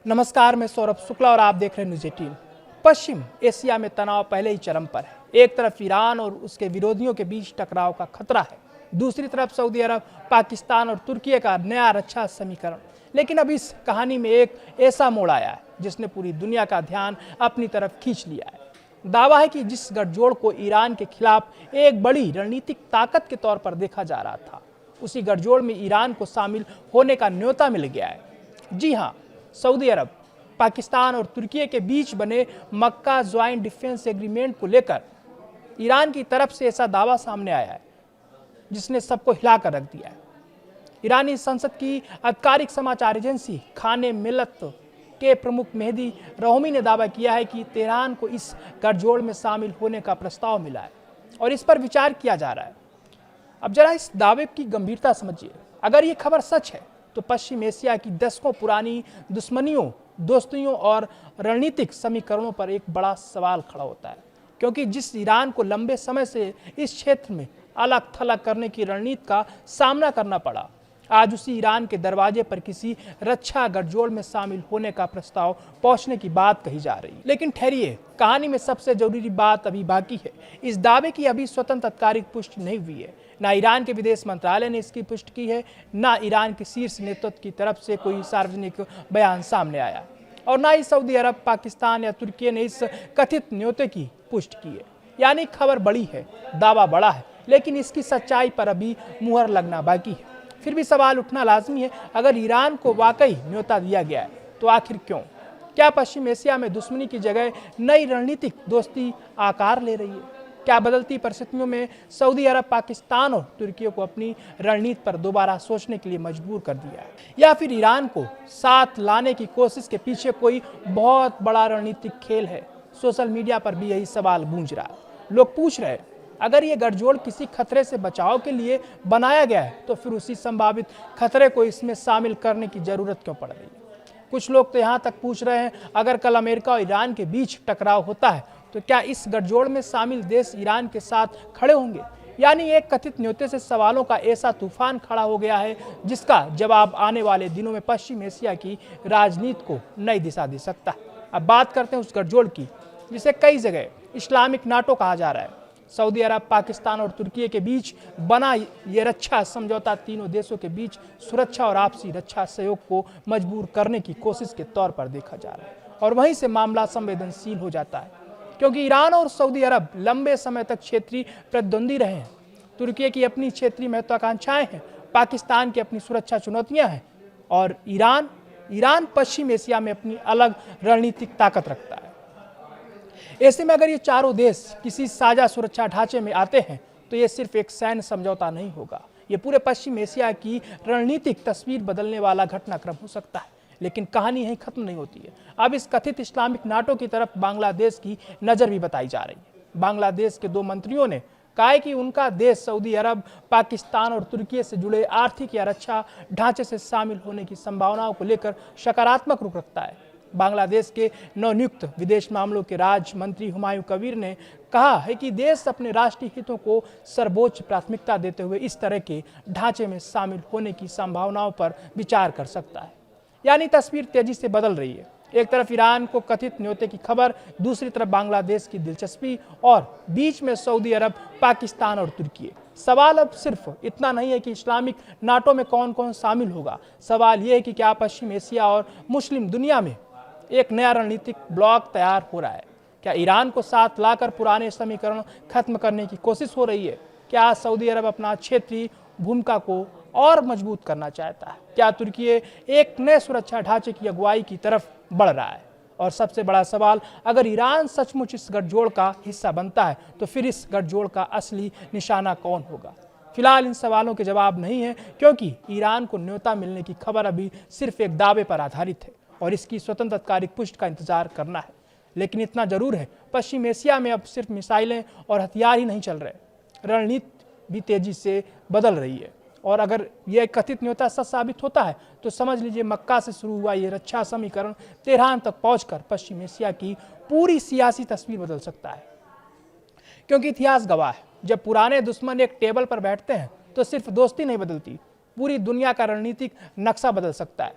नमस्कार, मैं सौरभ शुक्ला और आप देख रहे हैं न्यूज़ 18। पश्चिम एशिया में तनाव पहले ही चरम पर है। एक तरफ ईरान और उसके विरोधियों के बीच टकराव का खतरा है, दूसरी तरफ सऊदी अरब, पाकिस्तान और तुर्की का नया रक्षा समीकरण। लेकिन अब इस कहानी में एक ऐसा मोड़ आया है जिसने पूरी दुनिया का ध्यान अपनी तरफ खींच लिया है। दावा है कि जिस गठजोड़ को ईरान के खिलाफ एक बड़ी रणनीतिक ताकत के तौर पर देखा जा रहा था, उसी गठजोड़ में ईरान को शामिल होने का न्योता मिल गया है। जी हाँ, सऊदी अरब, पाकिस्तान और तुर्की के बीच बने मक्का ज्वाइंट डिफेंस एग्रीमेंट को लेकर ईरान की तरफ से ऐसा दावा सामने आया है जिसने सबको हिलाकर रख दिया है। ईरानी संसद की आधिकारिक समाचार एजेंसी खाने मिल्लत के प्रमुख मेहदी रहोमी ने दावा किया है कि तेहरान को इस गठजोड़ में शामिल होने का प्रस्ताव मिला है और इस पर विचार किया जा रहा है। अब जरा इस दावे की गंभीरता समझिए। अगर ये खबर सच है तो पश्चिम एशिया की दशकों पुरानी दुश्मनियों, दोस्तियों और रणनीतिक समीकरणों पर एक बड़ा सवाल खड़ा होता है, क्योंकि जिस ईरान को लंबे समय से इस क्षेत्र में अलग थलग करने की रणनीति का सामना करना पड़ा, आज उसी ईरान के दरवाजे पर किसी रक्षा गठजोड़ में शामिल होने का प्रस्ताव पहुंचने की बात कही जा रही है। लेकिन ठहरिए, कहानी में सबसे जरूरी बात अभी बाकी है। इस दावे की अभी स्वतंत्र आधिकारिक पुष्टि नहीं हुई है। ना ईरान के विदेश मंत्रालय ने इसकी पुष्टि की है, ना ईरान के शीर्ष नेतृत्व की तरफ से कोई सार्वजनिक बयान सामने आया, और ना ही सऊदी अरब, पाकिस्तान या तुर्की ने इस कथित न्योते की पुष्टि की है। यानी खबर बड़ी है, दावा बड़ा है, लेकिन इसकी सच्चाई पर अभी मुहर लगना बाकी है। फिर भी सवाल उठना लाजमी है, अगर ईरान को वाकई न्योता दिया गया है तो आखिर क्यों? क्या पश्चिम एशिया में दुश्मनी की जगह नई रणनीतिक दोस्ती आकार ले रही है? क्या बदलती परिस्थितियों में सऊदी अरब, पाकिस्तान और तुर्की को अपनी रणनीति पर दोबारा सोचने के लिए मजबूर कर दिया है? या फिर ईरान को साथ लाने की कोशिश के पीछे कोई बहुत बड़ा रणनीतिक खेल है? सोशल मीडिया पर भी यही सवाल गूंज रहा है। लोग पूछ रहे हैं, अगर ये गठजोड़ किसी खतरे से बचाव के लिए बनाया गया है तो फिर उसी संभावित खतरे को इसमें शामिल करने की जरूरत क्यों पड़ रही है? कुछ लोग तो यहाँ तक पूछ रहे हैं, अगर कल अमेरिका और ईरान के बीच टकराव होता है तो क्या इस गठजोड़ में शामिल देश ईरान के साथ खड़े होंगे? यानी एक कथित न्योते से सवालों का ऐसा तूफान खड़ा हो गया है जिसका जवाब आने वाले दिनों में पश्चिम एशिया की राजनीति को नई दिशा दे सकता है। अब बात करते हैं उस गठजोड़ की जिसे कई जगह इस्लामिक नाटो कहा जा रहा है। सऊदी अरब, पाकिस्तान और तुर्की के बीच बना ये रक्षा समझौता तीनों देशों के बीच सुरक्षा और आपसी रक्षा सहयोग को मजबूर करने की कोशिश के तौर पर देखा जा रहा है, और वहीं से मामला संवेदनशील हो जाता है, क्योंकि ईरान और सऊदी अरब लंबे समय तक क्षेत्रीय प्रतिद्वंदी रहे हैं। तुर्की की अपनी क्षेत्रीय महत्वाकांक्षाएं हैं, पाकिस्तान की अपनी सुरक्षा चुनौतियां हैं, और ईरान पश्चिम एशिया में अपनी अलग रणनीतिक ताकत रखता है। ऐसे में अगर ये चारों देश किसी साझा सुरक्षा ढांचे में आते हैं तो ये सिर्फ एक सैन्य समझौता नहीं होगा, ये पूरे पश्चिम एशिया की रणनीतिक तस्वीर बदलने वाला घटनाक्रम हो सकता है। लेकिन कहानी यहीं खत्म नहीं होती है। अब इस कथित इस्लामिक नाटो की तरफ बांग्लादेश की नजर भी बताई जा रही है। बांग्लादेश के 2 मंत्रियों ने कहा है कि उनका देश सऊदी अरब, पाकिस्तान और तुर्की से जुड़े आर्थिक या रक्षा ढांचे से शामिल होने की संभावनाओं को लेकर सकारात्मक रुख रखता है। बांग्लादेश के नवनियुक्त विदेश मामलों के राज्य मंत्री हुमायूं कबीर ने कहा है कि देश अपने राष्ट्रीय हितों को सर्वोच्च प्राथमिकता देते हुए इस तरह के ढांचे में शामिल होने की संभावनाओं पर विचार कर सकता है। यानी तस्वीर तेजी से बदल रही है। एक तरफ ईरान को कथित न्योते की खबर, दूसरी तरफ बांग्लादेश की दिलचस्पी, और बीच में सऊदी अरब, पाकिस्तान और तुर्की। सवाल अब सिर्फ इतना नहीं है कि इस्लामिक नाटो में कौन कौन शामिल होगा, सवाल यह है कि क्या पश्चिम एशिया और मुस्लिम दुनिया में एक नया रणनीतिक ब्लॉक तैयार हो रहा है? क्या ईरान को साथ लाकर पुराने समीकरण खत्म करने की कोशिश हो रही है? क्या सऊदी अरब अपना क्षेत्रीय भूमिका को और मजबूत करना चाहता है? क्या तुर्की एक नए सुरक्षा ढांचे की अगुवाई की तरफ बढ़ रहा है? और सबसे बड़ा सवाल, अगर ईरान सचमुच इस गठजोड़ का हिस्सा बनता है तो फिर इस गठजोड़ का असली निशाना कौन होगा? फिलहाल इन सवालों के जवाब नहीं है, क्योंकि ईरान को न्योता मिलने की खबर अभी सिर्फ एक दावे पर आधारित है और इसकी स्वतंत्र आधिकारिक पुष्टि का इंतजार करना है। लेकिन इतना जरूर है, पश्चिम एशिया में अब सिर्फ मिसाइलें और हथियार ही नहीं चल रहे, रणनीति भी तेजी से बदल रही है। और अगर यह कथित न्योता सच साबित होता है तो समझ लीजिए मक्का से शुरू हुआ ये रक्षा समीकरण तेहरान तक पहुंचकर पश्चिम एशिया की पूरी सियासी तस्वीर बदल सकता है। क्योंकि इतिहास गवाह है, जब पुराने दुश्मन एक टेबल पर बैठते हैं तो सिर्फ दोस्ती नहीं बदलती, पूरी दुनिया का रणनीतिक नक्शा बदल सकता है।